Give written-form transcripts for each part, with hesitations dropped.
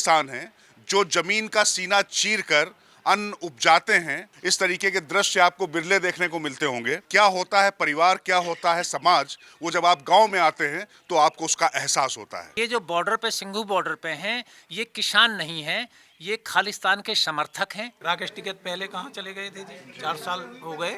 किसान हैं जो जमीन का सीना चीरकर अन्न उपजाते हैं। इस तरीके के दृश्य आपको बिरले देखने को मिलते होंगे। क्या होता है परिवार, क्या होता है समाज, वो जब आप गांव में आते हैं तो आपको उसका एहसास होता है। ये जो बॉर्डर पे सिंघू बॉर्डर पे हैं, ये किसान नहीं हैं, ये खालिस्तान के समर्थक हैं। राकेश टिकैत पहले कहाँ चले गए थे जी? 4 साल हो गए,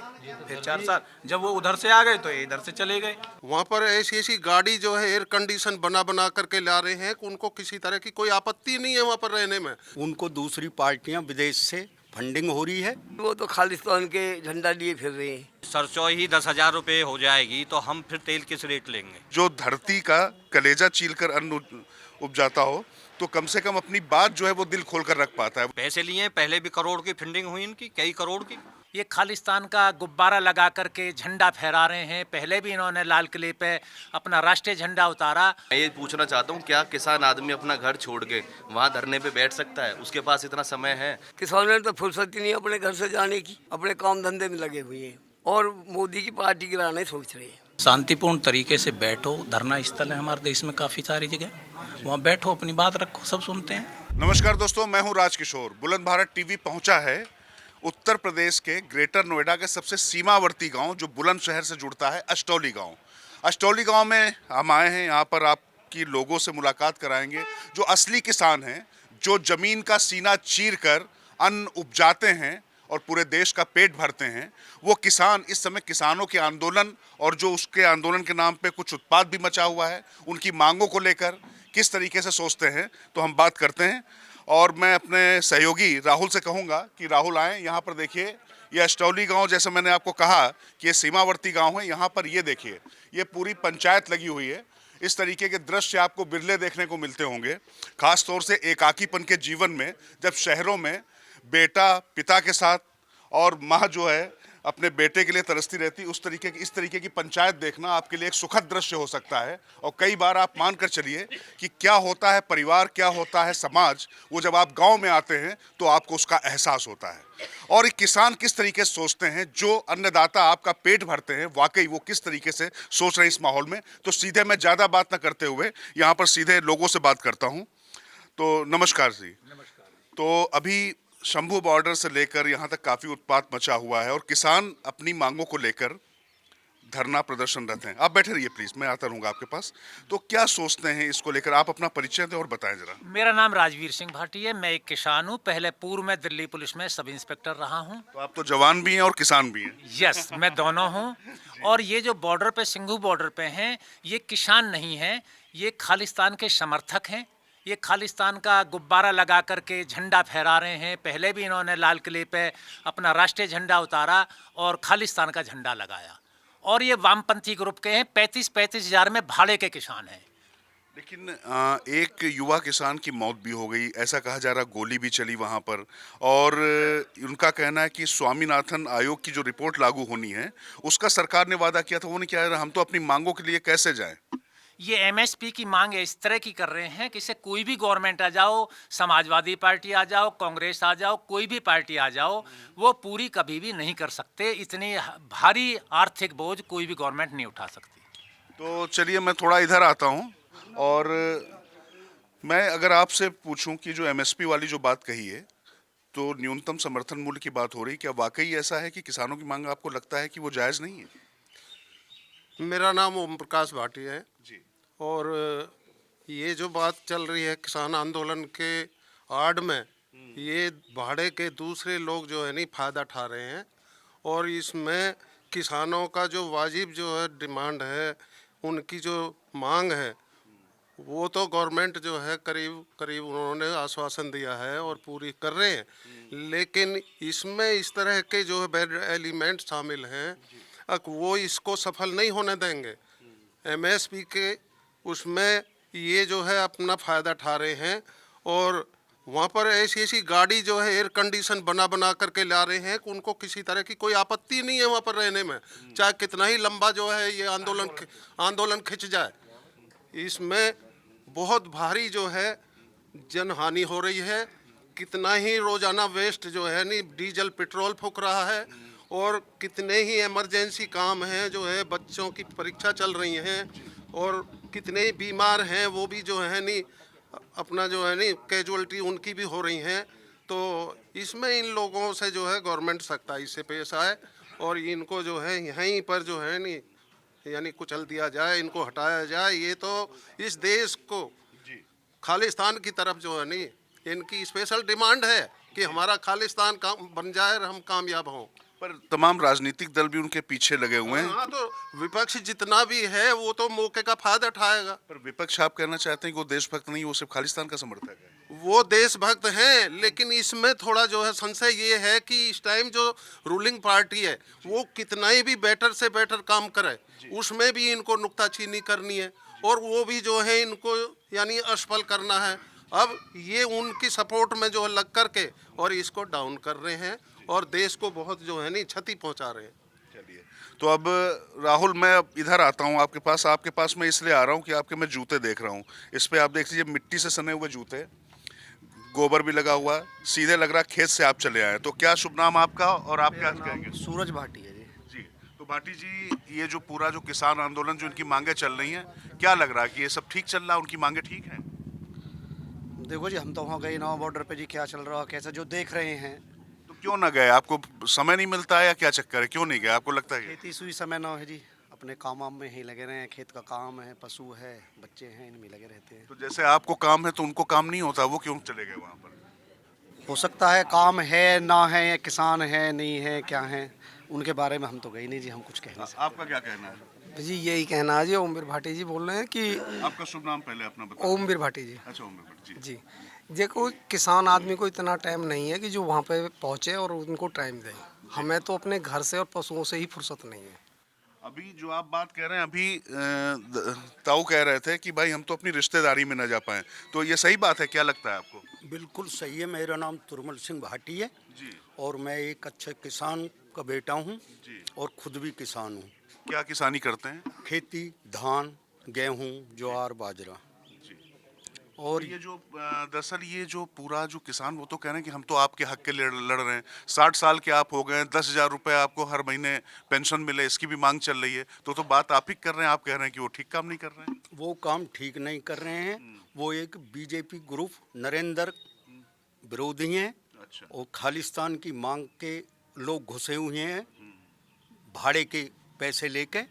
फिर 4 साल जब वो उधर से आ गए तो ये इधर से चले गए। वहाँ पर ऐसी ऐसी गाड़ी जो है एयर कंडीशन बना बना करके ला रहे हैं कि उनको किसी तरह की कोई आपत्ति नहीं है वहाँ पर रहने में। उनको दूसरी पार्टियां विदेश से फंडिंग हो रही है। वो तो खालिस्तान के झंडा लिए फिर रहे हैं। सरसों ही 10,000 रुपये हो जाएगी तो हम फिर तेल किस रेट लेंगे। जो धरती का कलेजा चीलकर अन्न उपजाता हो तो कम से कम अपनी बात जो है वो दिल खोल कर रख पाता है। पैसे लिए पहले भी करोड़ की फंडिंग हुई इनकी, कई करोड़ की। ये खालिस्तान का गुब्बारा लगा करके झंडा फहरा रहे हैं। पहले भी इन्होंने लाल किले पे अपना राष्ट्रीय झंडा उतारा। मैं ये पूछना चाहता हूँ, क्या किसान आदमी अपना घर छोड़ के वहाँ धरने पे बैठ सकता है? उसके पास इतना समय है? किसानों ने तो फुर्सत ही नहीं अपने घर से जाने की, अपने काम धंधे में लगे हुए हैं और मोदी की पार्टी गिराने सोच रहे हैं। शांतिपूर्ण तरीके से बैठो, धरना स्थल है हमारे देश में काफ़ी सारी जगह, वहाँ बैठो, अपनी बात रखो, सब सुनते हैं। नमस्कार दोस्तों, मैं हूं राजकिशोर। बुलंद भारत टीवी पहुंचा है उत्तर प्रदेश के ग्रेटर नोएडा के सबसे सीमावर्ती गांव जो बुलंदशहर से जुड़ता है, अष्टौली गांव। अष्टौली गांव में हम आए हैं। यहाँ पर आपकी लोगों से मुलाकात कराएंगे जो असली किसान हैं, जो जमीन का सीना चीरकर अन्न उपजाते हैं और पूरे देश का पेट भरते हैं। वो किसान इस समय किसानों के आंदोलन और जो उसके आंदोलन के नाम पे कुछ उत्पाद भी मचा हुआ है, उनकी मांगों को लेकर किस तरीके से सोचते हैं, तो हम बात करते हैं। और मैं अपने सहयोगी राहुल से कहूँगा कि राहुल आएँ। यहाँ पर देखिए, ये अष्टौली गांव, जैसे मैंने आपको कहा कि ये सीमावर्ती गांव है। यहाँ पर ये देखिए, ये पूरी पंचायत लगी हुई है। इस तरीके के दृश्य आपको बिरले देखने को मिलते होंगे, खास तौर से एकाकीपन के जीवन में, जब शहरों में बेटा पिता के साथ और माँ जो है अपने बेटे के लिए तरसती रहती। इस तरीके की पंचायत देखना आपके लिए एक सुखद दृश्य हो सकता है। और कई बार आप मान कर चलिए कि क्या होता है परिवार, क्या होता है समाज, वो जब आप गांव में आते हैं तो आपको उसका एहसास होता है। और एक किसान किस तरीके से सोचते हैं, जो अन्नदाता आपका पेट भरते हैं, वाकई वो किस तरीके से सोच रहे हैं इस माहौल में। तो सीधे मैं ज़्यादा बात न करते हुए यहाँ पर सीधे लोगों से बात करता हूँ। तो नमस्कार जी। नमस्कार। तो अभी शंभू बॉर्डर से लेकर यहाँ तक काफ़ी उत्पात मचा हुआ है और किसान अपनी मांगों को लेकर धरना प्रदर्शनरत हैं। आप बैठे रहिए प्लीज़, मैं आता रहूँगा आपके पास। तो क्या सोचते हैं इसको लेकर, आप अपना परिचय दें और बताएं जरा। मेरा नाम राजवीर सिंह भाटी है। मैं एक किसान हूँ। पहले पूर्व में दिल्ली पुलिस में सब इंस्पेक्टर रहा हूँ। तो आप तो जवान भी हैं और किसान भी हैं। यस, मैं दोनों हूँ। और ये जो बॉर्डर पे सिंघू बॉर्डर पे हैं, ये किसान नहीं हैं, ये खालिस्तान के समर्थक हैं। ये खालिस्तान का गुब्बारा लगा करके झंडा फहरा रहे हैं। पहले भी इन्होंने लाल किले पे अपना राष्ट्रीय झंडा उतारा और खालिस्तान का झंडा लगाया। और ये वामपंथी ग्रुप के हैं। 35-35 हज़ार में भाड़े के किसान हैं। लेकिन एक युवा किसान की मौत भी हो गई, ऐसा कहा जा रहा, गोली भी चली वहाँ पर। और उनका कहना है कि स्वामीनाथन आयोग की जो रिपोर्ट लागू होनी है उसका सरकार ने वादा किया था, वो नहीं किया। हम तो अपनी मांगों के लिए कैसे जाएं? ये एमएसपी की मांग इस तरह की कर रहे हैं कि इससे कोई भी गवर्नमेंट आ जाओ, समाजवादी पार्टी आ जाओ, कांग्रेस आ जाओ, कोई भी पार्टी आ जाओ, वो पूरी कभी भी नहीं कर सकते। इतनी भारी आर्थिक बोझ कोई भी गवर्नमेंट नहीं उठा सकती। तो चलिए मैं थोड़ा इधर आता हूँ। और मैं अगर आपसे पूछूं कि जो एमएसपी वाली जो बात कही है, तो न्यूनतम समर्थन मूल्य की बात हो रही, क्या वाकई ऐसा है कि किसानों की मांग आपको लगता है कि वो जायज़ नहीं है? मेरा नाम ओम प्रकाश भाटी है जी। और ये जो बात चल रही है किसान आंदोलन के आड़ में, ये भाड़े के दूसरे लोग जो है नहीं फ़ायदा उठा रहे हैं। और इसमें किसानों का जो वाजिब जो है डिमांड है, उनकी जो मांग है, वो तो गवर्नमेंट जो है करीब करीब उन्होंने आश्वासन दिया है और पूरी कर रहे हैं। लेकिन इसमें इस तरह के जो है बैड एलिमेंट शामिल हैं, वो इसको सफल नहीं होने देंगे। एमएसपी के उसमें ये जो है अपना फ़ायदा उठा रहे हैं और वहाँ पर ऐसी ऐसी गाड़ी जो है एयर कंडीशन बना बना करके ला रहे हैं कि उनको किसी तरह की कोई आपत्ति नहीं है वहाँ पर रहने में, चाहे कितना ही लंबा जो है ये आंदोलन खिंच जाए। इसमें बहुत भारी जो है जनहानि हो रही है। कितना ही रोज़ाना वेस्ट जो है नहीं डीजल पेट्रोल फूक रहा है और कितने ही इमरजेंसी काम हैं, जो है बच्चों की परीक्षा चल रही हैं और कितने ही बीमार हैं, वो भी जो है नहीं अपना जो है नी कैजुअलिटी उनकी भी हो रही हैं। तो इसमें इन लोगों से जो है गवर्नमेंट सख्ताई से पेश आए और इनको जो है यहीं पर जो है नी यानी कुचल दिया जाए, इनको हटाया जाए। ये तो इस देश को खालिस्तान की तरफ जो है नी इनकी स्पेशल डिमांड है कि हमारा खालिस्तान काम बन जाए और हम कामयाब हों। पर तमाम राजनीतिक दल भी उनके पीछे लगे हुए हैं। हाँ, तो विपक्ष जितना भी है वो तो मौके का फायदा उठाएगा। पर विपक्ष आप कहना चाहते हैं कि वो देशभक्त नहीं, वो सिर्फ खालिस्तान का समर्थक है। वो देशभक्त हैं, लेकिन इसमें थोड़ा जो है संशय ये है कि इस टाइम जो रूलिंग पार्टी है वो कितना ही भी बेटर से बेटर काम करे, उसमें भी इनको नुक्ताचीनी करनी है और वो भी जो है इनको यानी असफल करना है। अब ये उनकी सपोर्ट में जो है लग करके और इसको डाउन कर रहे हैं और देश को बहुत जो है नी क्षति पहुंचा रहे हैं। चलिए, तो अब राहुल मैं अब इधर आता हूँ आपके पास मैं इसलिए आ रहा हूँ कि आपके मैं जूते देख रहा हूँ। इस पे आप देख लीजिए, मिट्टी से सने हुए जूते, गोबर भी लगा हुआ, सीधे लग रहा खेत से आप चले आए। तो क्या शुभ नाम आपका और आप क्या कहेंगे? सूरज भाटी है जी। जी, तो भाटी जी, ये जो पूरा जो किसान आंदोलन जो इनकी मांगे चल रही हैं, क्या लग रहा है कि ये सब ठीक चल रहा है, उनकी मांगे ठीक हैं? देखो जी, हम तो वहाँ गए ना बॉर्डर पे जी, क्या चल रहा है कैसा जो देख रहे हैं। तो क्यों ना गए? आपको समय नहीं मिलता है या क्या चक्कर है, क्यों नहीं गए? आपको लगता है खेती सुई समय ना है जी, अपने काम वाम में ही लगे रहे हैं। खेत का काम है, पशु है, बच्चे हैं, इनमें लगे रहते हैं। तो जैसे आपको काम है तो उनको काम नहीं होता, वो क्यों चले गए वहाँ पर? हो सकता है काम है ना है, किसान है नहीं है, क्या है, उनके बारे में हम तो गए नहीं जी, हम कुछ कह नहीं सकते। आपका क्या कहना है? जी यही कहना है जी, ओमवीर भाटी जी बोल रहे हैं कि आपका शुभ नाम पहले अपना बताओ। ओमवीर भाटी जी। अच्छा, ओमवीर भाटी जी। जी देखो, किसान आदमी को इतना टाइम नहीं है कि जो वहाँ पे पहुँचे और उनको टाइम दें। हमें तो अपने घर से और पशुओं से ही फुर्सत नहीं है। अभी जो आप बात कह रहे हैं, अभी ताऊ कह रहे थे कि भाई हम तो अपनी रिश्तेदारी में न जा पाए, तो ये सही बात है? क्या लगता है आपको? बिल्कुल सही है। मेरा नाम तुरमल सिंह भाटी है जी। और मैं एक अच्छे किसान का बेटा हूँ जी। और खुद भी किसान हूँ। क्या किसानी करते हैं? खेती, धान, गेहूँ, ज्वार, बाजरा। और ये जो दरअसल ये जो पूरा जो किसान, वो तो कह रहे हैं कि हम तो आपके हक के लिए लड़ रहे हैं। 60 साल के आप हो गए, 10,000 रुपये आपको हर महीने पेंशन मिले, इसकी भी मांग चल रही है। तो बात आप ही कर रहे हैं, आप कह रहे हैं कि वो ठीक काम नहीं कर रहे हैं। वो काम ठीक नहीं कर रहे हैं। वो एक बीजेपी ग्रुप नरेंद्र विरोधी हैं। अच्छा। और खालिस्तान की मांग के लोग घुसे हुए हैं, भाड़े के पैसे लेके।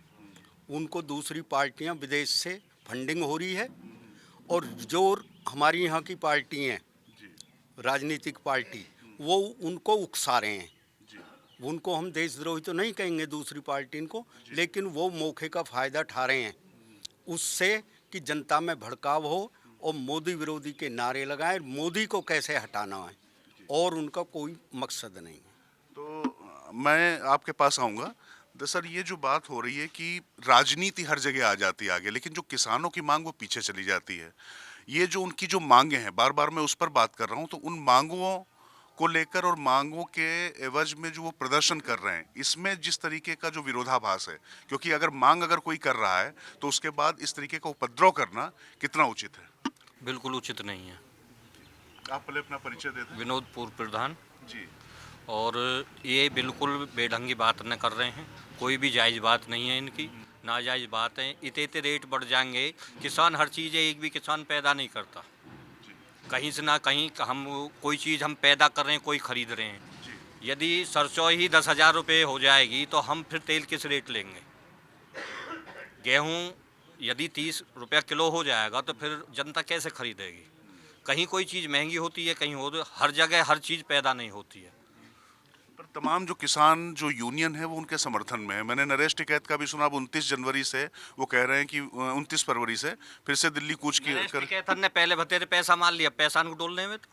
उनको दूसरी पार्टियां विदेश से फंडिंग हो रही है और जो हमारी यहाँ की पार्टी हैं, राजनीतिक पार्टी, वो उनको उकसा रहे हैं। उनको हम देशद्रोही तो नहीं कहेंगे दूसरी पार्टी को, लेकिन वो मौके का फ़ायदा उठा रहे हैं उससे कि जनता में भड़काव हो और मोदी विरोधी के नारे लगाएं। मोदी को कैसे हटाना है और उनका कोई मकसद नहीं है। तो मैं आपके पास आऊँगा। दरअसल ये जो बात हो रही है कि राजनीति हर जगह आ जाती है आगे, लेकिन जो किसानों की मांग वो पीछे चली जाती है। ये जो उनकी जो मांगे हैं, बार बार मैं उस पर बात कर रहा हूँ, तो उन मांगों को लेकर और मांगों के एवज में जो वो प्रदर्शन कर रहे हैं, इसमें जिस तरीके का जो विरोधाभास है, क्योंकि अगर मांग अगर कोई कर रहा है तो उसके बाद इस तरीके का उपद्रव करना कितना उचित है? बिल्कुल उचित नहीं है। आप पहले अपना परिचय दे दें। विनोद पूर्व प्रधान। जी। और ये बिल्कुल बेढंगी बात न कर रहे हैं, कोई भी जायज़ बात नहीं है इनकी, नाजायज़ बात है। इतने रेट बढ़ जाएंगे, किसान हर चीज़ है, एक भी किसान पैदा नहीं करता। कहीं से ना कहीं हम कोई चीज़ हम पैदा कर रहे हैं, कोई ख़रीद रहे हैं। यदि सरसों ही 10,000 रुपये हो जाएगी तो हम फिर तेल किस रेट लेंगे? गेहूँ यदि 30 रुपया किलो हो जाएगा तो फिर जनता कैसे खरीदेगी? कहीं कोई चीज़ महंगी होती है, कहीं हो, हर जगह हर चीज़ पैदा नहीं होती है। पर तमाम जो किसान जो यूनियन है वो उनके समर्थन में है। मैंने नरेश टिकैत का भी सुना, अब 29 जनवरी से वो कह रहे हैं कि 29 फरवरी से फिर से दिल्ली कूच की टिकैत ने पहले बतेरे पैसा मान लिया, पैसा को डोलने में तो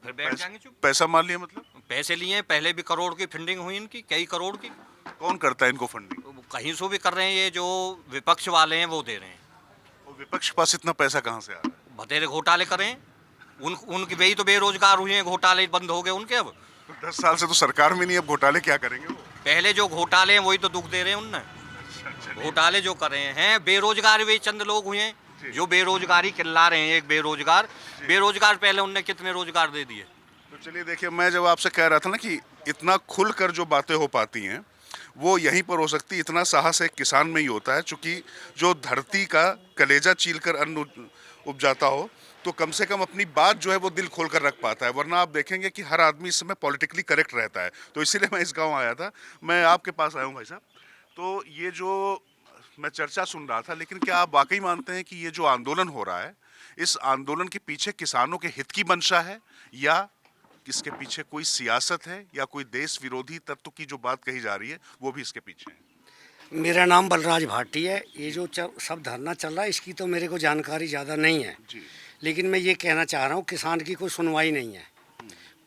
फिर बैठ जाएंगे चुप। पैसा मान लिया मतलब? पैसे लिए, पहले भी करोड़ की फंडिंग हुई इनकी, कई करोड़ की। कौन करता है इनको फंडिंग? कहीं से भी कर रहे हैं, ये जो विपक्ष वाले हैं वो दे रहे हैं। और विपक्ष के पास इतना पैसा कहाँ से आ रहा है? बतेरे घोटाले करें, उनकी वही तो बेरोजगार हुए हैं, घोटाले बंद हो गए उनके। अब 10 साल से तो सरकार में नहीं, अब घोटाले क्या करेंगे वो? पहले जो घोटाले हैं वही तो दुख दे रहे हैं उनने। घोटाले जो कर रहे हैं, बेरोजगार वे चंद लोग हुए हैं जो बेरोजगारी चिल्ला रहे हैं। एक बेरोजगार पहले उनने कितने रोजगार दे दिए। तो चलिए देखिए, मैं जब आपसे कह रहा था ना कि इतना खुलकर जो बातें हो पाती हैं वो यहीं पर हो सकती, इतना साहस एक किसान में ही होता है। चूँकि जो धरती का कलेजा चील कर अन्न उपजाता हो, तो कम से कम अपनी बात जो है वो दिल खोल कर रख पाता है, वरना आप देखेंगे कि हर आदमी इस समय पॉलिटिकली करेक्ट रहता है। तो इसीलिए मैं इस गांव आया था। मैं आपके पास आया हूँ भाई साहब। तो ये जो मैं चर्चा सुन रहा था, लेकिन क्या आप वाकई मानते हैं कि ये जो आंदोलन हो रहा है, इस आंदोलन के पीछे किसानों के हित की मंशा है, या इसके पीछे कोई सियासत है, या कोई देश विरोधी तत्व की जो बात कही जा रही है वो भी इसके पीछे है? मेरा नाम बलराज भाटी है। ये जो सब धरना चल रहा है इसकी तो मेरे को जानकारी ज़्यादा नहीं है, लेकिन मैं ये कहना चाह रहा हूँ किसान की कोई सुनवाई नहीं है।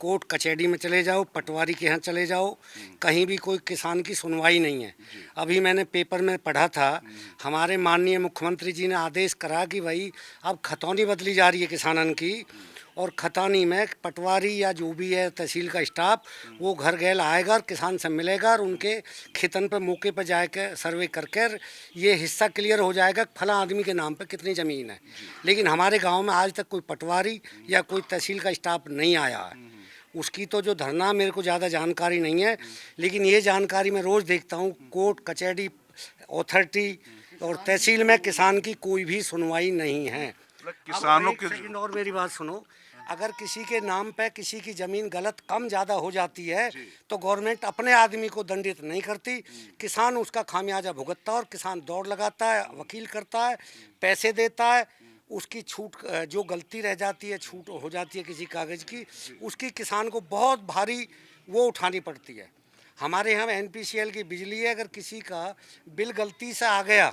कोर्ट कचहरी में चले जाओ, पटवारी के यहाँ चले जाओ, कहीं भी कोई किसान की सुनवाई नहीं है। अभी मैंने पेपर में पढ़ा था, हमारे माननीय मुख्यमंत्री जी ने आदेश करा कि भाई अब खतौनी बदली जा रही है किसानन की, और खतौनी में पटवारी या जो भी है तहसील का स्टाफ वो घर घर आएगा और किसान से मिलेगा और उनके खेतन पे मौके पर जाकर सर्वे करके ये हिस्सा क्लियर हो जाएगा फला आदमी के नाम पे कितनी ज़मीन है। लेकिन हमारे गांव में आज तक कोई पटवारी या कोई तहसील का स्टाफ नहीं आया है। उसकी तो जो धरना मेरे को ज़्यादा जानकारी नहीं है, लेकिन ये जानकारी मैं रोज़ देखता हूँ कोर्ट कचहरी अथॉरिटी और तहसील में किसान की कोई भी सुनवाई नहीं है। किसानों के सेकंड और मेरी बात सुनो, अगर किसी के नाम पे किसी की ज़मीन गलत कम ज़्यादा हो जाती है तो गवर्नमेंट अपने आदमी को दंडित नहीं करती, किसान उसका खामियाजा भुगतता है और किसान दौड़ लगाता है, वकील करता है, पैसे देता है, उसकी छूट जो गलती रह जाती है, छूट हो जाती है किसी कागज़ की, उसकी किसान को बहुत भारी वो उठानी पड़ती है। हमारे यहाँ NPCL की बिजली है, अगर किसी का बिल गलती से आ गया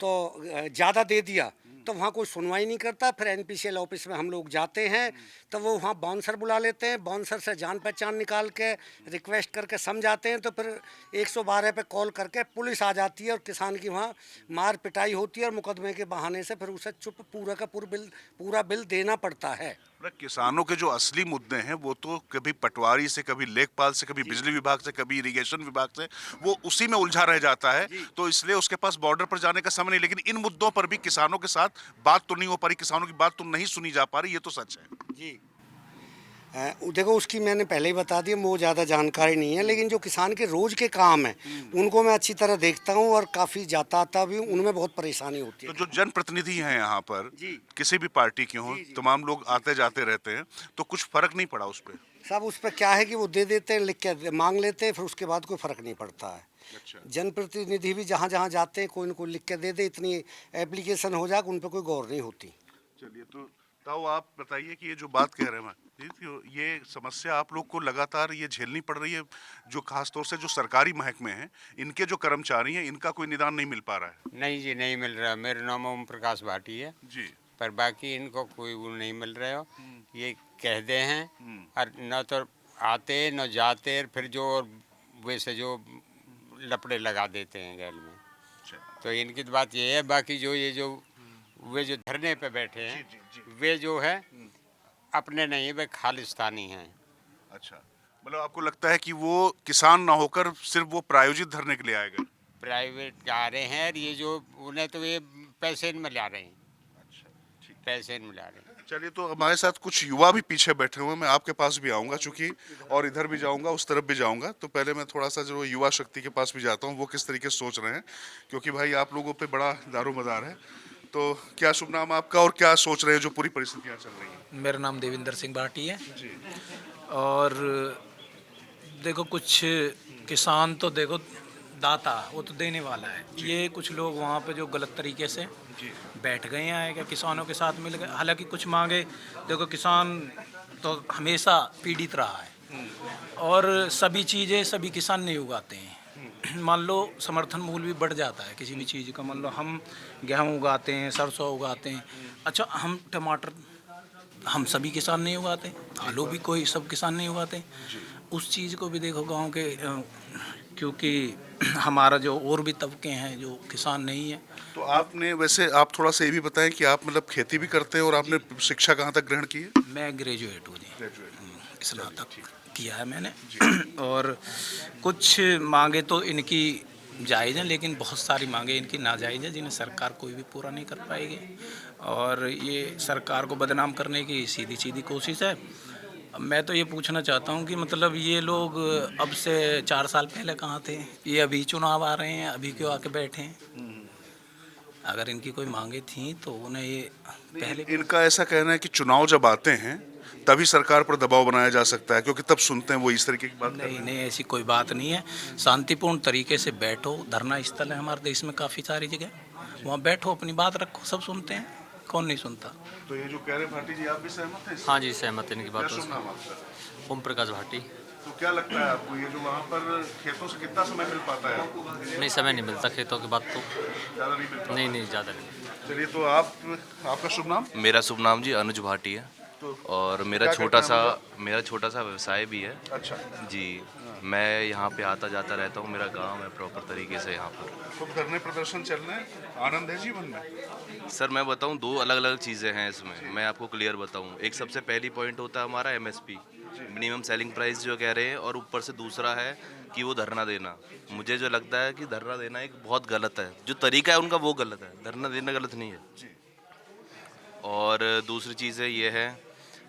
तो ज़्यादा दे दिया तो वहाँ कोई सुनवाई नहीं करता। फिर NPCL ऑफिस में हम लोग जाते हैं तो वो वहाँ बाउंसर बुला लेते हैं, बाउंसर से जान पहचान निकाल के रिक्वेस्ट करके समझाते हैं, तो फिर 112 पे कॉल करके पुलिस आ जाती है और किसान की वहाँ मार पिटाई होती है और मुकदमे के बहाने से फिर उसे चुप पूरा का पूरा बिल देना पड़ता है। किसानों के जो असली मुद्दे हैं वो तो कभी पटवारी से, कभी लेखपाल से, कभी बिजली विभाग से, कभी इरिगेशन विभाग से, वो उसी में उलझा रह जाता है। तो इसलिए उसके पास बॉर्डर पर जाने का समय नहीं। लेकिन इन मुद्दों पर भी किसानों के साथ बात तो नहीं हो पा रही, किसानों की बात तो नहीं सुनी जा पा रही, ये तो सच है जी। देखो उसकी मैंने पहले ही बता दिया, वो ज़्यादा जानकारी नहीं है, लेकिन जो किसान के रोज़ के काम है उनको मैं अच्छी तरह देखता हूँ और काफ़ी जाता आता भी हूँ, उनमें बहुत परेशानी होती है। तो जो जनप्रतिनिधि हैं यहाँ पर किसी भी पार्टी के हों, तमाम लोग आते जाते रहते हैं, तो कुछ फर्क नहीं पड़ा उस पर? साहब उस पर क्या है कि वो दे देते हैं, लिख के मांग लेते हैं, फिर उसके बाद कोई फ़र्क नहीं पड़ता है। जनप्रतिनिधि भी जहाँ जहाँ जाते हैं कोई न कोई लिख के दे दे, इतनी एप्लीकेशन हो जाए उन पर कोई गौर नहीं होती। चलिए, तो ताऊ आप बताइए कि ये जो बात कह रहे हैं ये समस्या आप लोग को लगातार ये झेलनी पड़ रही है, जो खासतौर से जो सरकारी महकमे हैं, इनके जो कर्मचारी हैं, इनका कोई निदान नहीं मिल पा रहा है? नहीं जी, नहीं मिल रहा। मेरा नाम ओम प्रकाश भाटी है जी, पर बाकी इनको कोई वो नहीं मिल रहा हो। ये कहते हैं और न तो आते न जाते, फिर जो वैसे जो लपड़े लगा देते हैं गैल में। तो इनकी तो बात ये है। बाकी जो ये जो वे जो धरने पे बैठे हैं वे जो है अपने नहीं, वे खालिस्तानी हैं। अच्छा, मतलब आपको लगता है कि वो किसान ना होकर सिर्फ वो प्रायोजित धरने के लिए आए गए? प्राइवेट आ रहे हैं और ये जो उन्हें तो ये पैसे में ला रहे हैं। अच्छा, ठीक, पैसे में ला रहे हैं। चलिए, तो हमारे साथ कुछ युवा भी पीछे बैठे हुए हैं। मैं आपके पास भी आऊँगा चूँकि, और इधर भी जाऊँगा, उस तरफ भी जाऊँगा। तो पहले मैं थोड़ा सा जो युवा शक्ति के पास भी जाता हूँ, वो किस तरीके से सोच रहे हैं, क्योंकि भाई आप लोगों पे बड़ा दारोमदार है। तो क्या शुभ नाम आपका और क्या सोच रहे हैं जो पूरी परिस्थितियाँ चल रही हैं? मेरा नाम देविंदर सिंह भाटी है जी। और देखो कुछ किसान तो देखो दाता, वो तो देने वाला है। ये कुछ लोग वहाँ पे जो गलत तरीके से बैठ गए हैं, आए क्या किसानों के साथ मिल गए। हालांकि कुछ मांगे, देखो किसान तो हमेशा पीड़ित रहा है और सभी चीज़ें सभी किसान नहीं उगाते हैं। मान लो समर्थन मूल्य भी बढ़ जाता है किसी भी चीज़ का। मान लो हम गेहूँ उगाते हैं, सरसों उगाते हैं, अच्छा हम टमाटर हम सभी किसान नहीं उगाते, आलू भी कोई सब किसान नहीं उगाते। उस चीज़ को भी देखो गांव के, क्योंकि हमारा जो और भी तबके हैं जो किसान नहीं है। तो आपने वैसे आप थोड़ा सा ये भी बताएं कि आप मतलब खेती भी करते हैं और आपने शिक्षा कहाँ तक ग्रहण की है? मैं ग्रेजुएट हूँ जी, स्नातक किया है मैंने। और कुछ मांगे तो इनकी जायज़ हैं, लेकिन बहुत सारी मांगे इनकी नाजायज़ हैं जिन्हें सरकार कोई भी पूरा नहीं कर पाएगी। और ये सरकार को बदनाम करने की सीधी सीधी कोशिश है। मैं तो ये पूछना चाहता हूँ कि मतलब ये लोग अब से 4 साल पहले कहाँ थे? ये अभी चुनाव आ रहे हैं, अभी क्यों आके बैठे हैं? अगर इनकी कोई मांगे थी तो उन्हें ये पहले इनका ऐसा कहना है कि चुनाव जब आते हैं तभी सरकार पर दबाव बनाया जा सकता है, क्योंकि तब सुनते हैं वो इस तरीके की बात करते नहीं नहीं, ऐसी कोई बात नहीं है। शांतिपूर्ण तरीके से बैठो, धरना स्थल है हमारे देश में काफ़ी सारी जगह, वहाँ बैठो अपनी बात रखो, सब सुनते हैं, कौन नहीं सुनता। तो ये जो कह रहे भाटी जी, आप भी सहमत हैं? हाँ जी, सहमत इनकी क्या बातों शुभ से। नाम आपका? ओम प्रकाश भाटी। तो क्या लगता है आपको, ये जो वहाँ पर खेतों से कितना समय मिल पाता है आपको? नहीं, समय नहीं मिलता खेतों की बात तो। ज़्यादा नहीं मिलता? नहीं, ज़्यादा नहीं। चलिए, तो आपका शुभ नाम? मेरा शुभ नाम जी अनुज भाटी है, और मेरा क्या छोटा करते हैं सा छोटा सा व्यवसाय भी है अच्छा, जी। मैं यहाँ पे आता जाता रहता हूँ, मेरा गांव है प्रॉपर तरीके से यहाँ पर। खूब धरने प्रदर्शन चल रहे हैं, आनंद है जीवन में? सर मैं बताऊँ, दो अलग अलग चीज़ें हैं इसमें, मैं आपको क्लियर बताऊँ। एक सबसे पहली पॉइंट होता है हमारा MSP, मिनिमम सेलिंग प्राइस जो कह रहे हैं, और ऊपर से दूसरा है कि वो धरना देना। मुझे जो लगता है कि धरना देना एक बहुत गलत है, जो तरीका है उनका वो गलत है, धरना देना गलत नहीं है। और दूसरी चीज़ है ये है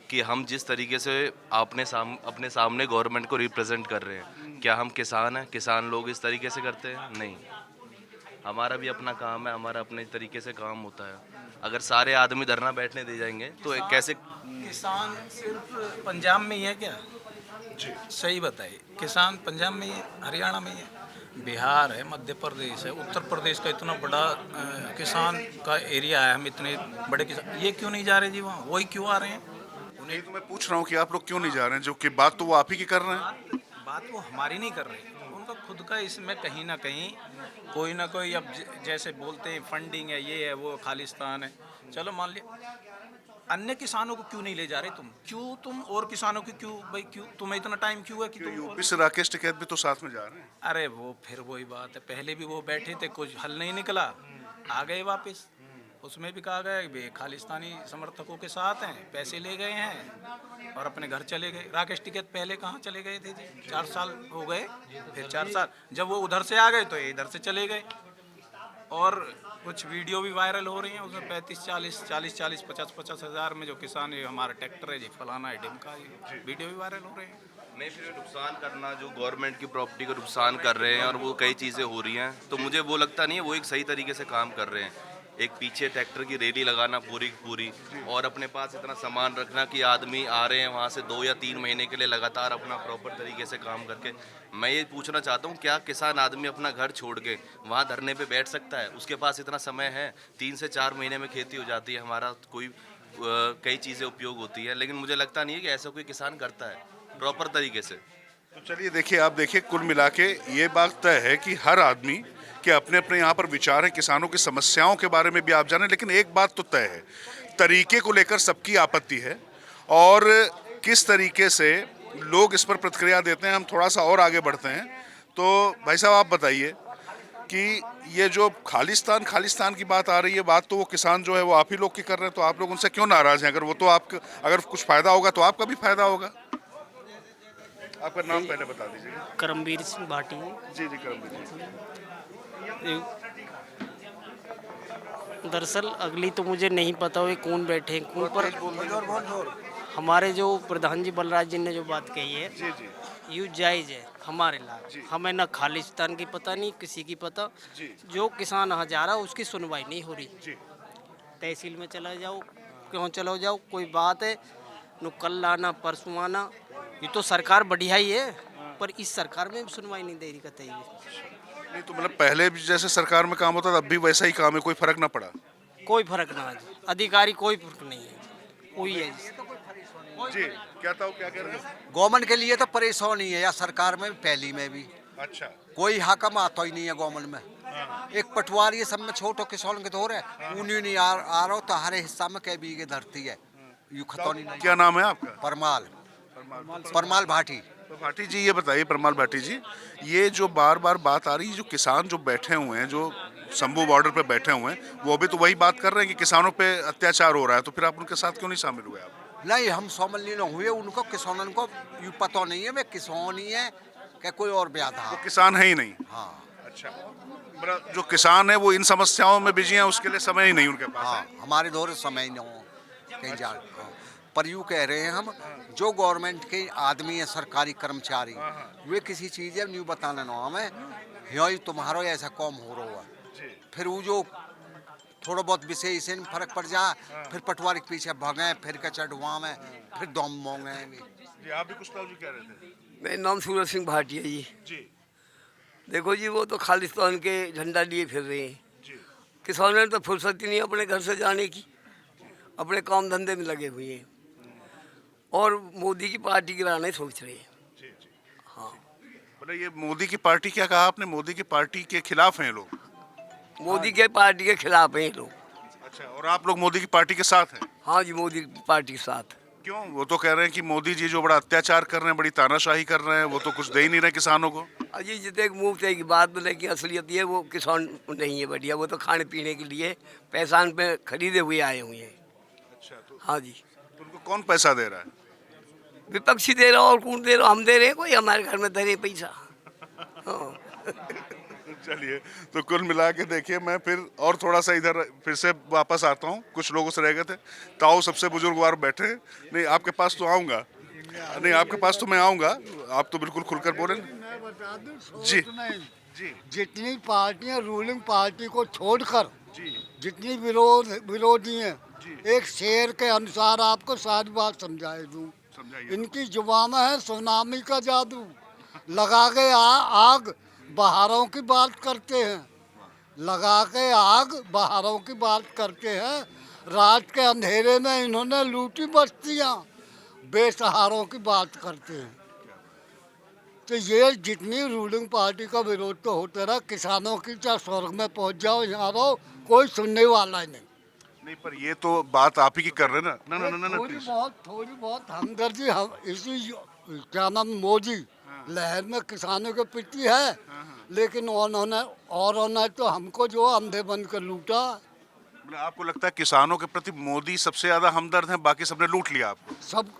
कि हम जिस तरीके से अपने सामने गवर्नमेंट को रिप्रेजेंट कर रहे हैं, क्या हम किसान हैं? किसान लोग इस तरीके से करते हैं? नहीं, हमारा भी अपना काम है, हमारा अपने तरीके से काम होता है। अगर सारे आदमी धरना बैठने दे जाएंगे तो कैसे? किसान सिर्फ पंजाब में ही है क्या? सही बताइए, किसान पंजाब में ही है, हरियाणा में ही है, बिहार है, मध्य प्रदेश है, उत्तर प्रदेश का इतना बड़ा किसान का एरिया है, हम इतने बड़े किसान, ये क्यों नहीं जा रहे जी वहाँ? वही क्यों आ रहे हैं? नहीं, तो मैं पूछ रहा हूँ कि आप लोग क्यों नहीं जा रहे हैं, जो कि बात तो वो आप ही की कर रहे हैं। बात वो हमारी नहीं कर रहे, उनका खुद का इसमें कहीं ना कहीं कोई ना कोई, अब जैसे बोलते हैं फंडिंग है, ये है, वो खालिस्तान है, चलो मान लिया, अन्य किसानों को क्यों नहीं ले जा रहे तुम? क्यों तुम और किसानों की क्यों भाई, क्यों तुम्हें इतना टाइम क्यों है कि तुम? यूपी से राकेश टिकैत भी तो साथ में जा रहे हैं। अरे वो फिर वही बात है, पहले भी वो बैठे थे, कुछ हल नहीं निकला, आ गए वापस। उसमें भी कहा गया कि खालिस्तानी समर्थकों के साथ हैं, पैसे ले गए हैं और अपने घर चले गए। राकेश टिकैत पहले कहाँ चले गए थे जी? 4 साल हो गए, फिर 4 साल जब वो उधर से आ गए तो ये इधर से चले गए। और कुछ वीडियो भी वायरल हो रही हैं, उसमें 35-40, 50 हज़ार में जो किसान, ये हमारा ट्रैक्टर है जी, फलाना है, ढिमका, ये वीडियो भी वायरल हो रहे हैं। नहीं, फिर नुकसान करना, जो गवर्नमेंट की प्रॉपर्टी को नुकसान कर रहे हैं और वो कई चीज़ें हो रही हैं, तो मुझे वो लगता नहीं है वो एक सही तरीके से काम कर रहे हैं। एक पीछे ट्रैक्टर की रैली लगाना पूरी की पूरी, और अपने पास इतना सामान रखना कि आदमी आ रहे हैं वहाँ से 2 या 3 महीने के लिए लगातार अपना प्रॉपर तरीके से काम करके। मैं ये पूछना चाहता हूँ, क्या किसान आदमी अपना घर छोड़ के वहाँ धरने पे बैठ सकता है? उसके पास इतना समय है? 3 से 4 महीने में खेती हो जाती है, हमारा कोई कई चीज़ें उपयोग होती है, लेकिन मुझे लगता नहीं है कि ऐसा कोई किसान करता है प्रॉपर तरीके से। तो चलिए, देखिए, आप देखिए, कुल मिला के ये बात तय है कि हर आदमी के अपने अपने यहाँ पर विचार हैं, किसानों की समस्याओं के बारे में भी आप जानें, लेकिन एक बात तो तय है, तरीके को लेकर सबकी आपत्ति है, और किस तरीके से लोग इस पर प्रतिक्रिया देते हैं। हम थोड़ा सा और आगे बढ़ते हैं। तो भाई साहब, आप बताइए कि ये जो खालिस्तान की बात आ रही है, बात तो वो किसान जो है वो आप ही लोग की कर रहे हैं, तो आप लोग उनसे क्यों नाराज हैं? अगर वो तो आपका, अगर कुछ फायदा होगा तो आपका भी फायदा होगा। आपका नाम पहले बता दीजिएगा। करमवीर सिंह भाटी। जी जी, करमवीर जी। दरअसल अगली तो मुझे नहीं पता हुई कौन बैठे हैं कौन पर। हमारे जो प्रधान जी बलराज जी ने जो बात कही है, जी जी, यूँ जायज़ है हमारे लायक। हमें ना खालिस्तान की पता, नहीं किसी की पता। जो किसान यहाँ जा रहा है उसकी सुनवाई नहीं हो रही। तहसील में चला जाओ, क्यों चलो जाओ, कोई बात है न, कल आना परसों आना। ये तो सरकार बढ़िया ही है, पर इस सरकार में भी सुनवाई नहीं दे रही कतई भी। नहीं, तो मतलब पहले भी जैसे सरकार में काम होता था, अब भी वैसा ही काम है, कोई फर्क ना पड़ा? कोई फर्क ना है, अधिकारी कोई फर्क नहीं है, कोई है जी। क्या था, क्या कह रहे हैं? गवर्नमेंट के लिए तो परेशानी है, या सरकार में पहली में भी अच्छा, कोई हकम आता ही नहीं है गवर्नमेंट में। एक पटवारी ये सब में छोटो किसान के तो रहे, उन्हीं नहीं आ रहा, तो हर हिस्सा में कई बीघे धरती है, यू खतौनी नहीं। क्या नाम है आपका? परमाल भाटी। तो भाटी जी, ये बताइए, परमाल भाटी जी, ये जो बार बार बात आ रही है, जो किसान जो बैठे हुए हैं, जो शंभू बॉर्डर पे बैठे हुए हैं, वो भी तो वही बात कर रहे हैं कि किसानों पे अत्याचार हो रहा है, तो फिर आप उनके साथ क्यों नहीं शामिल हुए? आप नहीं, हम शामिल नहीं हुए, उनको किसानों को यू पता नहीं है वे किसान ही है क्या कोई और ब्याह था। वो किसान है ही नहीं। हाँ, अच्छा, जो किसान है वो इन समस्याओं में बिजी हैं, उसके लिए समय ही नहीं उनके पास। हाँ, हमारे दौर समय नहीं हो कहीं जा। हाँ, पर यूँ कह रहे हैं हम, जो गवर्नमेंट के आदमी है, सरकारी कर्मचारी, वे किसी चीज़ है न्यू बताने ना हमें, यहाँ तुम्हारा ऐसा कॉम हो रहा है। फिर वो जो थोड़ा बहुत विषय इसे में फर्क पड़ जा, फिर पटवारी के पीछे भागे, फिर कचड़ में, फिर दम मोंगे जी आप भी कुछ जी कह रहे थे। मेरा नाम सूरज सिंह भाटिया जी। जी देखो जी, वो तो खालिस्तान के झंडा लिए फिर रहे हैं। जी किसानों ने तो फुर्सत ही नहीं अपने घर से जाने की, अपने काम धंधे में लगे हुए हैं और मोदी की पार्टी गिराने सोच रहे हैं। जी जी हाँ, मतलब ये मोदी की पार्टी, क्या कहा आपने, मोदी की पार्टी के खिलाफ हैं ये लोग? मोदी के पार्टी के खिलाफ हैं ये लोग। अच्छा, और आप लोग मोदी की पार्टी के साथ हैं? हाँ जी, मोदी की पार्टी के साथ। क्यों? वो तो कह रहे हैं कि मोदी जी जो बड़ा अत्याचार कर रहे हैं, बड़ी तानाशाही कर रहे हैं, वो तो कुछ दे ही नहीं रहे किसानों को। अजी जितने मुँह से की बात बोले कि असलियत ये वो किसान नहीं है बढ़िया, वो तो खाने पीने के लिए पैसा उन पे खरीदे हुए आए हुए हैं। अच्छा, तो हाँ जी, उनको कौन पैसा दे रहा है? विपक्षी दे रहा और कौन दे रहा, हम दे रहे हैं, कोई हमारे घर में दे रहे पैसा। हाँ। चलिए, तो कुल मिला के देखिए, मैं फिर और थोड़ा सा इधर फिर से वापस आता हूँ। कुछ लोगों से रह गए थे। ताऊ सबसे बुजुर्गवार बैठे हैं। नहीं, आपके पास तो आऊँगा, नहीं आपके पास तो मैं आऊँगा, आप तो बिल्कुल खुलकर बोले। मैं बता दूं, जी जी, जितनी पार्टियां रूलिंग पार्टी को छोड़कर जी जितनी विरोधी हैं, एक शेर के अनुसार आपको सारी बात समझाए दूं। इनकी जुबान में है सुनामी का जादू, लगा के आग बहारों की बात करते हैं, लगा के आग बहारों की बात करते हैं। रात के अंधेरे में इन्होंने लूटी बस्तियां, बेसहारों की बात करते हैं। तो ये जितनी रूलिंग पार्टी का विरोध तो होता रहा, किसानों की चाहे स्वर्ग में पहुंच जाओ, यहाँ रहो, कोई सुनने वाला ही नहीं। नहीं, पर ये तो बात आप ही की कर रहे हैं ना। ना ना ना थोड़ी बहुत हमदर्दी हम इसी क्या नाम मोदी लहर में किसानों के प्रति है, लेकिन उन्होंने तो हमको जो अंधे बन कर लूटा। मतलब आपको लगता है किसानों के प्रति मोदी सबसे ज्यादा हमदर्द हैं, बाकी सबने लूट लिया आपको?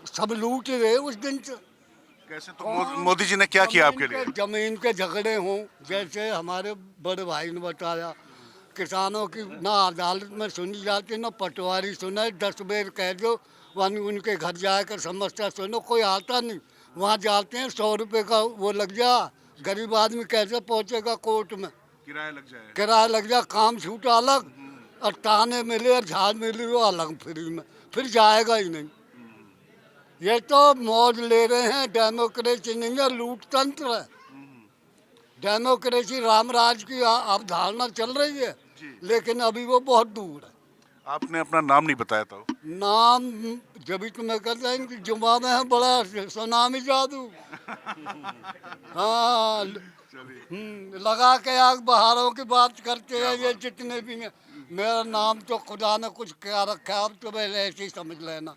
सब लूट रहे उस दिन से। कैसे? तो मोदी जी ने क्या किया आपके लिए? जमीन के झगड़े हों, जैसे हमारे बड़े भाई ने बताया, किसानों की ना अदालत में सुनी जाती, ना पटवारी सुने, 10 बेर कह दो उनके घर जाकर समस्या सुनो, कोई आता नहीं। वहाँ जाते हैं, 100 रुपये का वो लग जा, गरीब आदमी कैसे पहुँचेगा कोर्ट में? किराया लग जा, काम छूटा अलग, और ताने मिले और झाड़ मिले वो अलग फ्री में, फिर जाएगा ही नहीं। ये तो मौज ले रहे हैं, डेमोक्रेसी नहीं है, लूट तंत्र है। डेमोक्रेसी रामराज की अवधारणा चल रही है, लेकिन अभी वो बहुत दूर है। आपने अपना नाम नहीं बताया था। नाम जब तो मैं कहता हूँ इनकी जुमा में है बड़ा सुनामी जादू। हाँ, लगा के आग बहारों की बात करते हैं ये जितने भी हैं। मेरा नाम तो खुदा ने कुछ क्या रखा है, अब तो मैं ऐसे ही समझ लेना।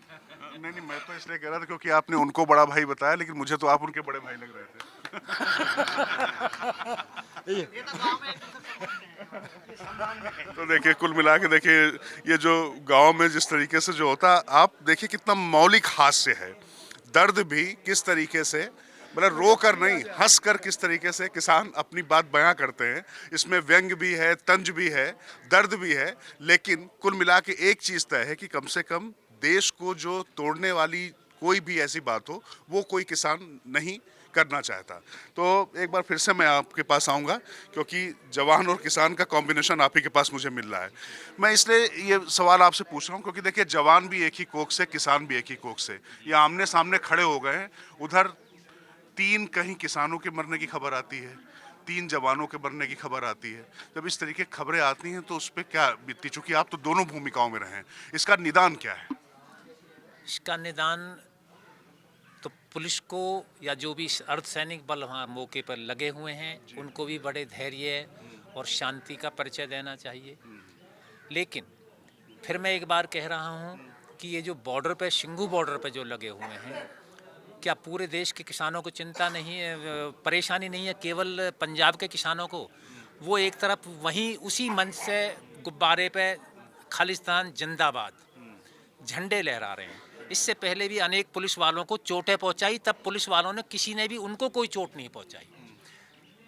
नहीं, मैं तो इसलिए कह रहा था क्योंकि आपने उनको बड़ा भाई बताया, लेकिन मुझे तो आप उनके बड़े भाई लग रहे थे। तो देखिए, कुल मिला के देखिए, ये जो गांव में जिस तरीके से जो होता, आप देखिए कितना मौलिक हास्य है। दर्द भी किस तरीके से, मतलब रो कर नहीं, हंस कर किस तरीके से किसान अपनी बात बयां करते हैं। इसमें व्यंग भी है, तंज भी है, दर्द भी है, लेकिन कुल मिला के एक चीज़ तय है कि कम से कम देश को जो तोड़ने वाली कोई भी ऐसी बात हो, वो कोई किसान नहीं करना चाहता। तो एक बार फिर से मैं आपके पास आऊँगा, क्योंकि जवान और किसान का कॉम्बिनेशन आप ही के पास मुझे मिल रहा है। मैं इसलिए ये सवाल आपसे पूछ रहा हूँ क्योंकि देखिए, जवान भी एक ही कोख से, किसान भी एक ही कोख से, ये आमने सामने खड़े हो गए हैं। उधर 3 कहीं किसानों के मरने की खबर आती है, 3 जवानों के मरने की खबर आती है। जब इस तरीके की खबरें आती हैं तो उस पर क्या बीतती, चूँकि आप तो दोनों भूमिकाओं में रहे हैं, इसका निदान क्या है? इसका निदान तो पुलिस को या जो भी अर्धसैनिक बल वहाँ मौके पर लगे हुए हैं, उनको भी बड़े धैर्य और शांति का परिचय देना चाहिए। लेकिन फिर मैं एक बार कह रहा हूँ कि ये जो बॉर्डर पे, सिंघू बॉर्डर पे जो लगे हुए हैं, क्या पूरे देश के किसानों को चिंता नहीं है, परेशानी नहीं है केवल पंजाब के किसानों को? वो एक तरफ वहीं उसी मंच से गुब्बारे पे खालिस्तान जिंदाबाद झंडे लहरा रहे हैं। इससे पहले भी अनेक पुलिस वालों को चोटें पहुंचाई, तब पुलिस वालों ने किसी ने भी उनको कोई चोट नहीं पहुंचाई।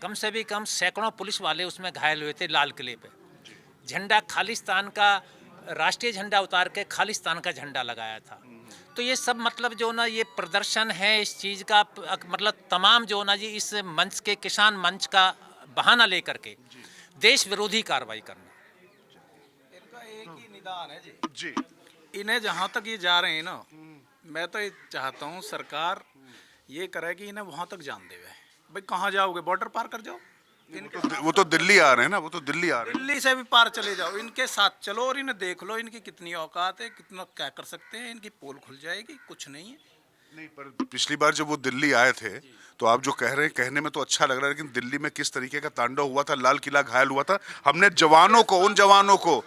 कम से भी कम सैकड़ों पुलिस वाले उसमें घायल हुए थे लाल किले पे। झंडा खालिस्तान का, राष्ट्रीय झंडा उतार के खालिस्तान का झंडा लगाया था। तो ये सब मतलब जो ना, ये प्रदर्शन है इस चीज़ का, मतलब तमाम जो ना जी, इस मंच के, किसान मंच का बहाना लेकर के देश विरोधी कार्रवाई करना। इनका संविधान है जी। जी, इन्हें जहाँ तक ये जा रहे हैं ना, मैं तो ये चाहता हूँ सरकार ये करे कि इन्हें वहाँ तक जान देवे। भाई कहाँ जाओगे, बॉर्डर पार कर जाओ। वो तो दिल्ली आ रहे हैं ना, वो तो दिल्ली आ रहे हैं। दिल्ली से भी पार चले जाओ, इनके साथ चलो और इन्हें देख लो इनकी कितनी औकात है, कितना क्या कर सकते हैं, इनकी पोल खुल जाएगी। कुछ नहीं है। नहीं, पर पिछली बार जब वो दिल्ली आए थे तो आप जो कह रहे हैं, कहने में तो अच्छा लग रहा है, लेकिन दिल्ली में किस तरीके का तांडव हुआ था, लाल किला घायल हुआ था, हमने जवानों को, उन जवानों को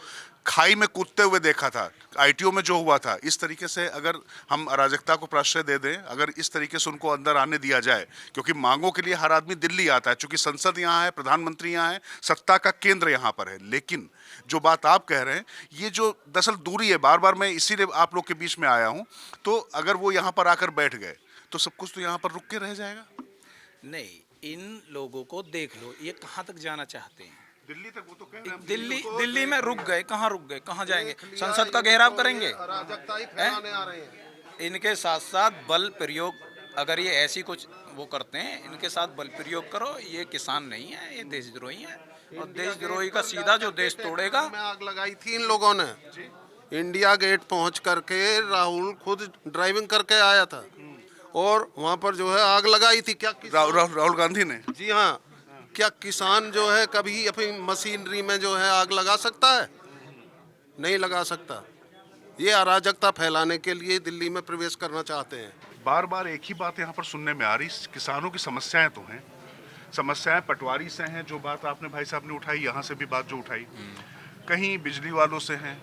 खाई में कूदते हुए देखा था। आईटीओ में जो हुआ था, इस तरीके से अगर हम अराजकता को प्रश्रय दे दें, अगर इस तरीके से उनको अंदर आने दिया जाए, क्योंकि मांगों के लिए हर आदमी दिल्ली आता है, क्योंकि संसद यहाँ है, प्रधानमंत्री यहाँ है, सत्ता का केंद्र यहाँ पर है। लेकिन जो बात आप कह रहे हैं, ये जो दरअसल दूरी है, बार बार मैं इसीलिए आप लोग के बीच में आया हूँ, तो अगर वो यहाँ पर आकर बैठ गए तो सब कुछ तो यहाँ पर रुक के रह जाएगा। नहीं, इन लोगों को देख लो, ये कहाँ तक जाना चाहते हैं। दिल्ली तक वो तो कह रहे हैं, दिल्ली में रुक गए, कहाँ रुक गए, कहाँ जाएंगे, संसद का घेराव करेंगे। इनके साथ साथ बल प्रयोग, अगर ये ऐसी कुछ वो करते हैं, इनके साथ बल प्रयोग करो। ये किसान नहीं है, ये देशद्रोही है, और देशद्रोही का सीधा जो देश तोड़ेगा। आग लगाई थी इन लोगों ने। इंडिया गेट पहुंच करके राहुल खुद ड्राइविंग करके आया था और वहां पर जो है आग लगाई थी। क्या राहुल गांधी ने? जी हाँ। क्या किसान जो है कभी अपनी मशीनरी में जो है आग लगा सकता है? नहीं लगा सकता। ये अराजकता फैलाने के लिए दिल्ली में प्रवेश करना चाहते हैं। बार बार एक ही बात यहाँ पर सुनने में आ रही, किसानों की समस्याएं तो हैं, समस्याएं पटवारी से हैं, जो बात आपने भाई साहब ने उठाई, यहाँ से भी बात जो उठाई, कहीं बिजली वालों से हैं,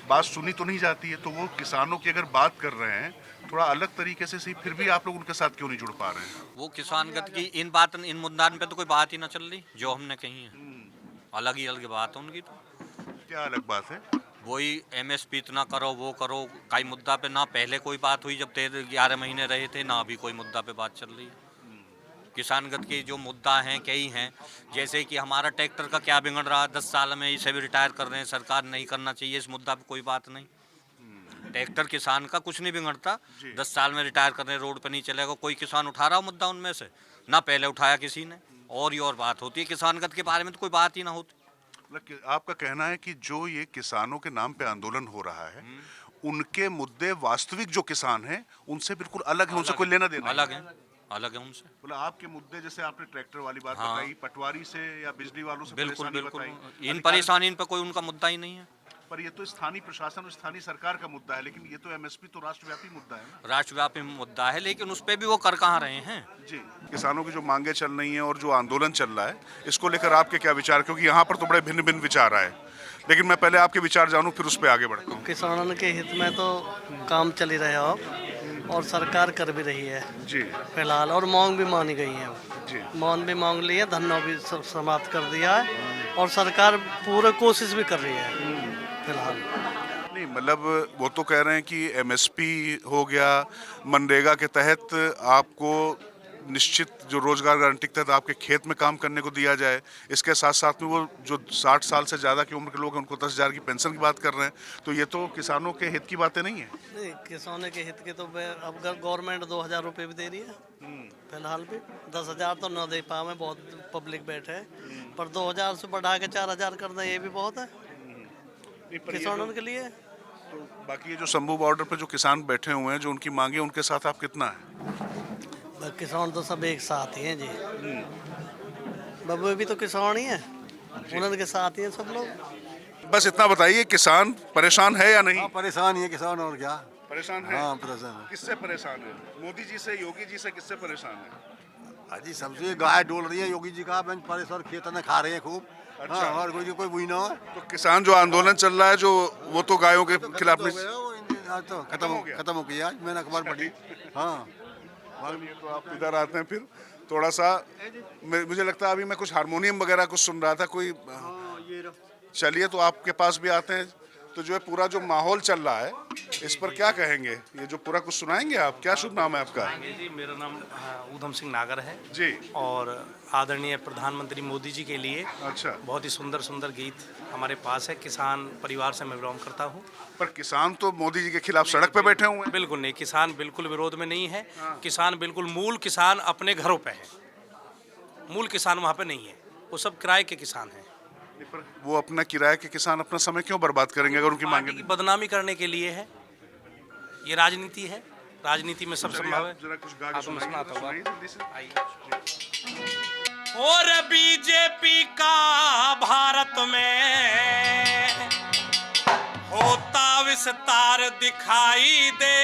बात सुनी तो नहीं जाती है। तो वो किसानों की अगर बात कर रहे हैं थोड़ा अलग तरीके से सही, फिर भी आप लोग उनके साथ क्यों नहीं जुड़ पा रहे हैं? वो किसानगत की इन मुद्दान पे तो कोई बात ही ना चल रही जो हमने कही है। अलग ही अलग बात है उनकी। तो क्या अलग बात है? वही MSP इतना करो, वो करो, कई मुद्दा पे ना पहले कोई बात हुई जब 11 महीने रहे थे, ना अभी कोई मुद्दा पे बात चल रही है। किसानगत के जो मुद्दा हैं कई हैं, जैसे कि हमारा ट्रैक्टर का क्या बिगड़ रहा है, 10 साल में इसे भी रिटायर कर रहे हैं, सरकार नहीं करना चाहिए, इस मुद्दा पे कोई बात नहीं। ट्रैक्टर किसान का कुछ नहीं बिगड़ता, 10 साल में रिटायर कर रहे हैं, रोड पे नहीं चलेगा, कोई किसान उठा रहा हो मुद्दा उनमें से, ना पहले उठाया किसी ने, और ही और बात होती है। किसानगत के बारे में तो कोई बात ही ना होती। आपका कहना है कि जो ये किसानों के नाम पे आंदोलन हो रहा है, उनके मुद्दे वास्तविक जो किसान हैं उनसे बिल्कुल अलग है, उनसे कोई लेना देना अलग है उनसे। बोला आपके मुद्दे, जैसे आपने ट्रैक्टर वाली बात बताई, पटवारी से या बिजली वालों से बिल्कुल इन परेशानी, इन पर कोई उनका मुद्दा ही नहीं है। पर ये तो स्थानीय प्रशासन और स्थानीय सरकार का मुद्दा है, लेकिन ये तो MSP तो राष्ट्रव्यापी मुद्दा है ना। राष्ट्रव्यापी मुद्दा है, लेकिन उस पर भी वो कर कहाँ रहे हैं। जी, किसानों की जो मांगे चल रही हैं और जो आंदोलन चल रहा है, इसको लेकर आपके क्या विचार? क्योंकि यहाँ पर तो बड़े भिन्न भिन्न विचार आए, लेकिन मैं पहले आपके विचार जानूं, फिर उस पर आगे बढ़ता हूँ। किसानों के हित में तो काम चल ही रहा है और सरकार कर भी रही है जी फिलहाल, और मांग भी मानी गई है जी, मांग भी मांग ली है, धरना भी समाप्त कर दिया है, और सरकार पूरे कोशिश भी कर रही है फिलहाल। नहीं मतलब वो तो कह रहे हैं कि MSP हो गया, मनरेगा के तहत आपको निश्चित जो रोजगार गारंटी के तहत आपके खेत में काम करने को दिया जाए, इसके साथ साथ में वो जो 60 साल से ज़्यादा की उम्र के लोग हैं उनको 10,000 की पेंशन की बात कर रहे हैं। तो ये तो किसानों के हित की बातें नहीं है। नहीं, किसानों के हित के तो अब गवर्नमेंट 2,000 रुपये भी दे रही है फिलहाल भी। 10,000 तो न दे पावे, बहुत पब्लिक बैठे है, पर 2,000 से बढ़ा के 4,000 कर दे, ये भी बहुत है किसानों के लिए। तो बाकी ये जो शंभू बॉर्डर पे जो किसान बैठे हुए हैं, जो उनकी मांगे, उनके साथ आप कितना है? किसान तो सब एक साथ ही हैं जी, बबुए भी तो किसान ही है, उन्होंने के साथ ही हैं सब लोग। बस इतना बताइए, किसान परेशान है या नहीं? हाँ, परेशान ही है किसान, और क्या परेशान है? हाँ, परेशान है। किससे परेशान है? मोदी जी से, योगी जी से, किससे परेशान है? अजी सबसे गाय डोल रही है योगी जी का, परेशान खेत में खा रहे हैं खूब। अच्छा। हाँ, और कोई बुई ना हो। तो किसान जो आंदोलन चल रहा है, जो वो तो गायों के खिलाफ में तो खत्म हो गया, मैंने अखबार पढ़ी। हाँ, तो आप इधर आते हैं, फिर थोड़ा सा मुझे लगता है अभी मैं कुछ हारमोनियम वगैरह कुछ सुन रहा था, कोई चलिए तो आपके पास भी आते हैं। तो जो है पूरा जो माहौल चल रहा है, इस पर क्या कहेंगे? ये जो पूरा कुछ सुनाएंगे आप? क्या शुभ नाम है आपका? जी, मेरा नाम ऊधम सिंह नागर है जी, और आदरणीय प्रधानमंत्री मोदी जी के लिए अच्छा, बहुत ही सुंदर सुंदर गीत हमारे पास है। किसान परिवार से मैं बिलोंग करता हूँ। पर किसान तो मोदी जी के खिलाफ सड़क पे बैठे हुए हैं। बिल्कुल नहीं, किसान बिल्कुल विरोध में नहीं है। किसान बिल्कुल मूल किसान अपने घरों पे है, मूल किसान वहाँ पे नहीं है, वो सब किराए के किसान हैं। पर वो अपना किराए के किसान अपना समय क्यों बर्बाद करेंगे अगर उनकी मांगे पार्टी की बदनामी करने के लिए है, ये राजनीति है। राजनीति में सब संभव है। जरा कुछ गा के आपको मैं सुनाता हूँ। सुनाइए जल्दी से। और बीजेपी का भारत में होता विस्तार दिखाई दे,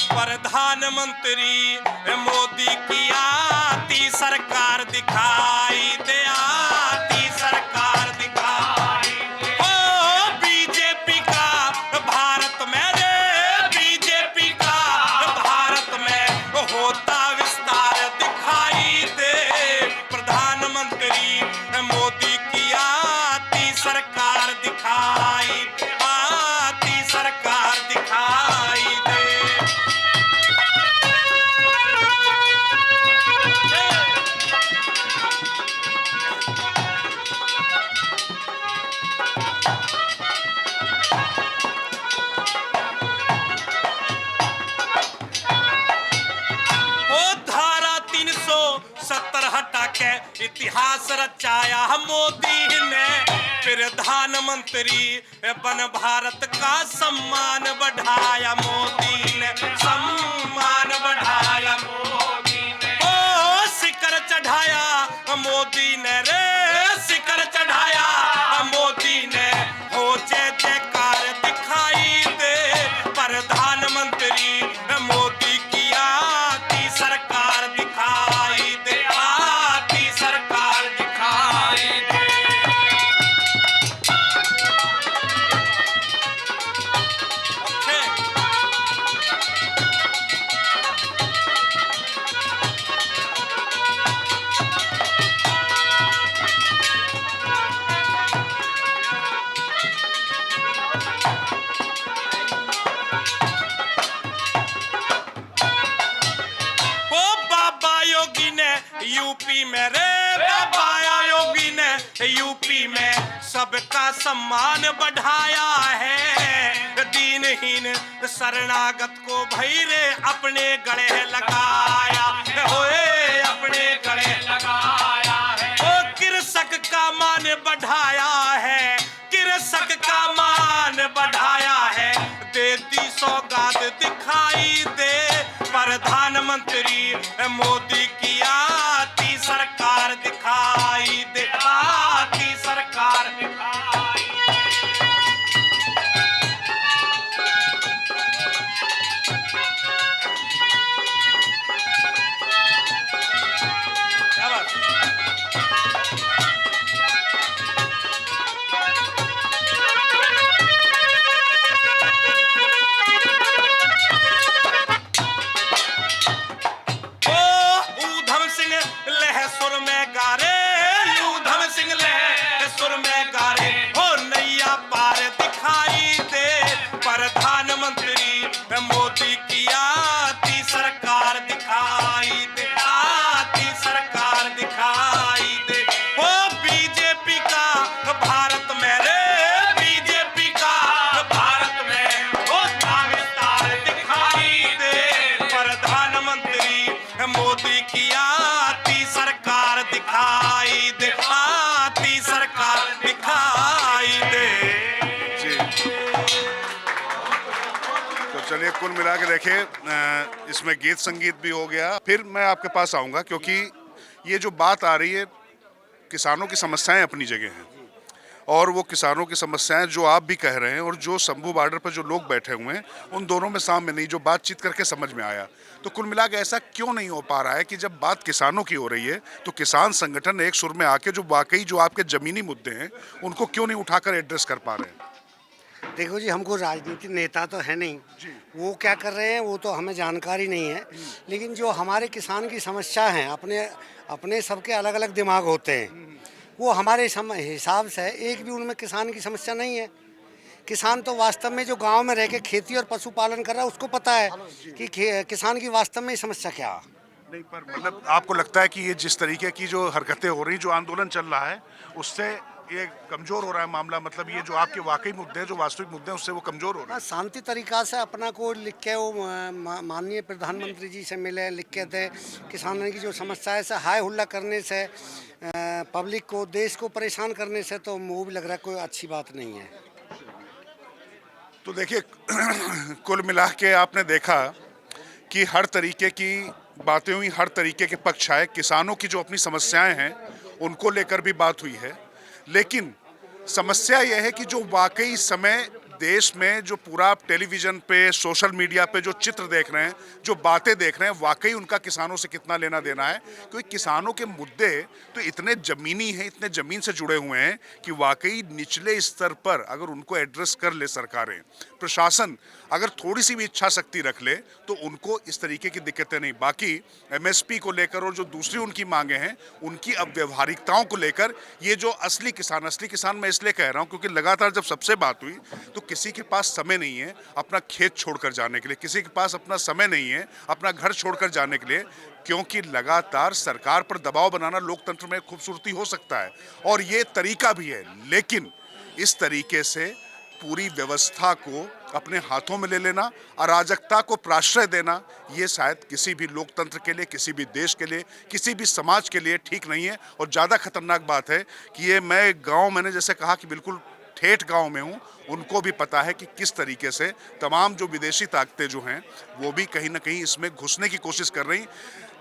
प्रधानमंत्री मोदी की आती सरकार दिखाई दे, आती सरकार दिखाई दे। ओ बीजेपी का भारत में रे, बीजेपी का भारत में होता विस्तार दिखाई दे, प्रधानमंत्री मोदी की आती सरकार दिखाई दे, आती सरकार दिखाई दे। ओ धारा 370 हटा के इतिहास रचाया मोदी ने, प्रधानमंत्री बन भारत का सम्मान बढ़ाया मोदी ने, सम्मान बढ़ाया मोदी ने। ओ शिखर चढ़ाया मोदी ने रे, शिखर चढ़ाया मोदी ने, हो जय जयकार दिखाई दे, प्रधानमंत्री मोदी की आती सरकार दिखाई दे, आती सरकार दिखाई दे। ओ बाबा योगी ने यूपी में रे, बाबा योगी ने यूपी में सबका सम्मान बढ़ाया है, दीनहीन शरणागत को भैरे अपने गले लगाया, होए अपने गले लगाया है। ओ कृषक का मान बढ़ाया है, कृषक का मान बढ़ाया है, दे दी सौगात दिखाई दे, प्रधानमंत्री मोदी की आती सरकार दिखाई दे, आती सरकार दिखाई दे। क्या बात? ओ ऊधम सिंह लह सुर में गारे, ऊधम सिंह लह सुर में गारे, हो नैया पार दिखाई दे, प्रधानमंत्री मोदी की आती सरकार दिखाई दे, आती सरकार दिखाई दे। ओ बीजेपी का भारत में रे, बीजेपी का भारत में होता विस्तार दिखाई दे, प्रधानमंत्री मोदी की आती सरकार दिखाई दे, आती सरकार दिखाई दे। तो चलिए कुल मिला के देखें, इसमें गीत संगीत भी हो गया। फिर मैं आपके पास आऊँगा क्योंकि ये जो बात आ रही है, किसानों की समस्याएं अपनी जगह हैं और वो किसानों की समस्याएं जो आप भी कह रहे हैं और जो शंभू बॉर्डर पर जो लोग बैठे हुए हैं उन दोनों में सामने नहीं, जो बातचीत करके समझ में आया। तो कुल मिला के ऐसा क्यों नहीं हो पा रहा है कि जब बात किसानों की हो रही है तो किसान संगठन एक सुर में आके जो वाकई जो आपके ज़मीनी मुद्दे हैं उनको क्यों नहीं उठाकर एड्रेस कर पा रहे हैं? देखो जी, हमको राजनीतिक नेता तो है नहीं, वो क्या कर रहे हैं वो तो हमें जानकारी नहीं है, लेकिन जो हमारे किसान की समस्या है, अपने अपने सबके अलग अलग दिमाग होते हैं, वो हमारे हिसाब से एक भी उनमें किसान की समस्या नहीं है। किसान तो वास्तव में जो गांव में रह के खेती और पशुपालन कर रहा है उसको पता है कि किसान की वास्तव में समस्या क्या है। नहीं, पर मतलब आपको लगता है कि ये जिस तरीके की जो हरकतें हो रही, जो आंदोलन चल रहा है, उससे ये कमजोर हो रहा है मामला, मतलब ये जो आपके वाकई मुद्दे हैं, जो वास्तविक मुद्दे हैं, उससे वो कमजोर हो रहा है। शांति तरीका से अपना को लिख के वो माननीय प्रधानमंत्री जी से मिले, लिख के थे किसानों की जो समस्या है से हाय हुल्ला करने से पब्लिक को, देश को परेशान करने से तो मुँह भी लग रहा है कोई अच्छी बात नहीं है। तो देखिए कुल मिला के आपने देखा कि हर तरीके की बातें हुई, हर तरीके के पक्ष आए। किसानों की जो अपनी समस्याएं हैं उनको लेकर भी बात हुई है, लेकिन समस्या यह है कि जो वाकई समय देश में जो पूरा आप टेलीविज़न पे, सोशल मीडिया पे जो चित्र देख रहे हैं, जो बातें देख रहे हैं, वाकई उनका किसानों से कितना लेना देना है। क्योंकि किसानों के मुद्दे तो इतने ज़मीनी हैं, इतने ज़मीन से जुड़े हुए हैं कि वाकई निचले स्तर पर अगर उनको एड्रेस कर ले सरकारें, प्रशासन अगर थोड़ी सी भी इच्छा शक्ति रख ले तो उनको इस तरीके की दिक्कतें नहीं। बाकी एमएसपी को लेकर और जो दूसरी उनकी मांगे हैं, उनकी अब व्यवहारिकताओं को लेकर ये जो असली किसान मैं इसलिए कह रहा हूँ क्योंकि लगातार जब सबसे बात हुई तो किसी के पास समय नहीं है अपना खेत छोड़कर जाने के लिए, किसी के पास अपना समय नहीं है अपना घर छोड़कर जाने के लिए, क्योंकि लगातार सरकार पर दबाव बनाना लोकतंत्र में खूबसूरती हो सकता है और ये तरीका भी है, लेकिन इस तरीके से पूरी व्यवस्था को अपने हाथों में ले लेना, अराजकता को प्रश्रय देना, ये शायद किसी भी लोकतंत्र के लिए, किसी भी देश के लिए, किसी भी समाज के लिए ठीक नहीं है। और ज़्यादा खतरनाक बात है कि ये मैं गांव, मैंने जैसे कहा कि बिल्कुल ठेठ गांव में हूँ, उनको भी पता है कि किस तरीके से तमाम जो विदेशी ताकतें जो हैं वो भी कहीं ना कहीं इसमें घुसने की कोशिश कर रही।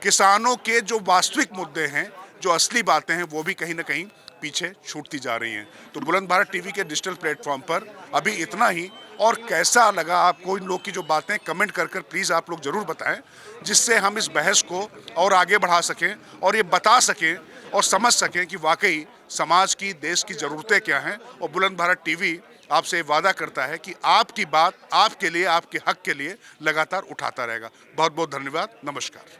किसानों के जो वास्तविक मुद्दे हैं, जो असली बातें हैं, वो भी कहीं ना कहीं पीछे छूटती जा रही हैं। तो बुलंद भारत टीवी के डिजिटल प्लेटफॉर्म पर अभी इतना ही। और कैसा लगा आपको इन लोग की जो बातें, कमेंट कर प्लीज़ आप लोग ज़रूर बताएं, जिससे हम इस बहस को और आगे बढ़ा सकें और ये बता सकें और समझ सकें कि वाकई समाज की, देश की ज़रूरतें क्या हैं। और बुलंद भारत टीवी आपसे वादा करता है कि आपकी बात आपके लिए, आपके हक के लिए लगातार उठाता रहेगा। बहुत बहुत धन्यवाद, नमस्कार।